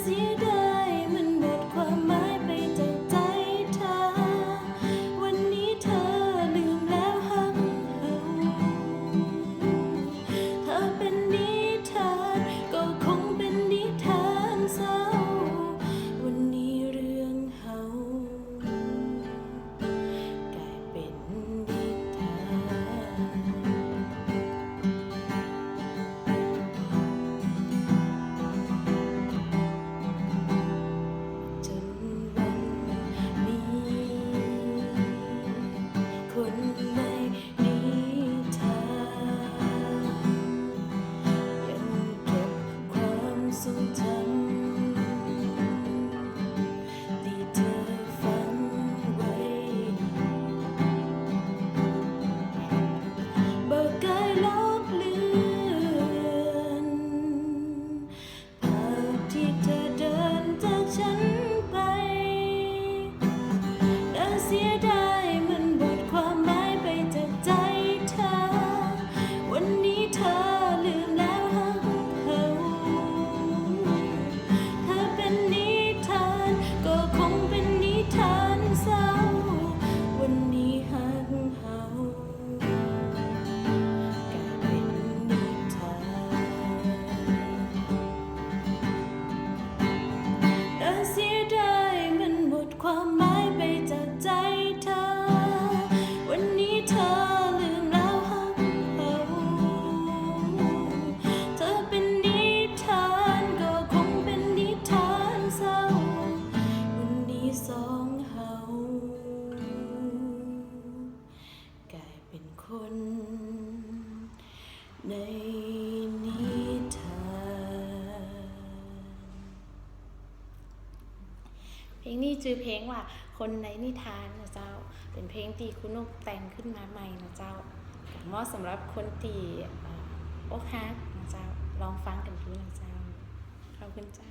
เสียดายมันหมดความหมายไปจากใจเธอวันนี้เธอลืมแล้วหักเขาเธอเป็นนิทานก็คงเป็นนิทานเศร้าวันนี้เรื่องเฮากลายเป็นนิทานจนวันนี้คนในนิทานยังเก็บความทรงจำที่เธอฝังไว้บ่เคยลบเลือนภาพที่เธอเดินจากฉันไปน่าเสียดายมันหมดความหมายไปจากใจเธอวันนี้เธอลืมแล้วหักเขาเธอเป็นนิทานก็คงเป็นนิทานเศร้าวันนี้หักเขากลายเป็นนิทานน่าเสียดายมันหมดความหมายไปจากใจเธอวันนี้เธอลืมแล้วหักเขาเธอเป็นนิทานก็คงเป็นนิทานเศร้าวันนี้สองเฮากลายเป็นคนในนิทานเพลงนี้ชื่อเพลงว่าคนในนิทานนะเจ้าเป็นเพลงที่คุณนุกแต่งขึ้นมาใหม่นะเจ้าเหมาะสำหรับคนที่อกหักนะเจ้าลองฟังกันดูนะเจ้าขอบคุณเจ้า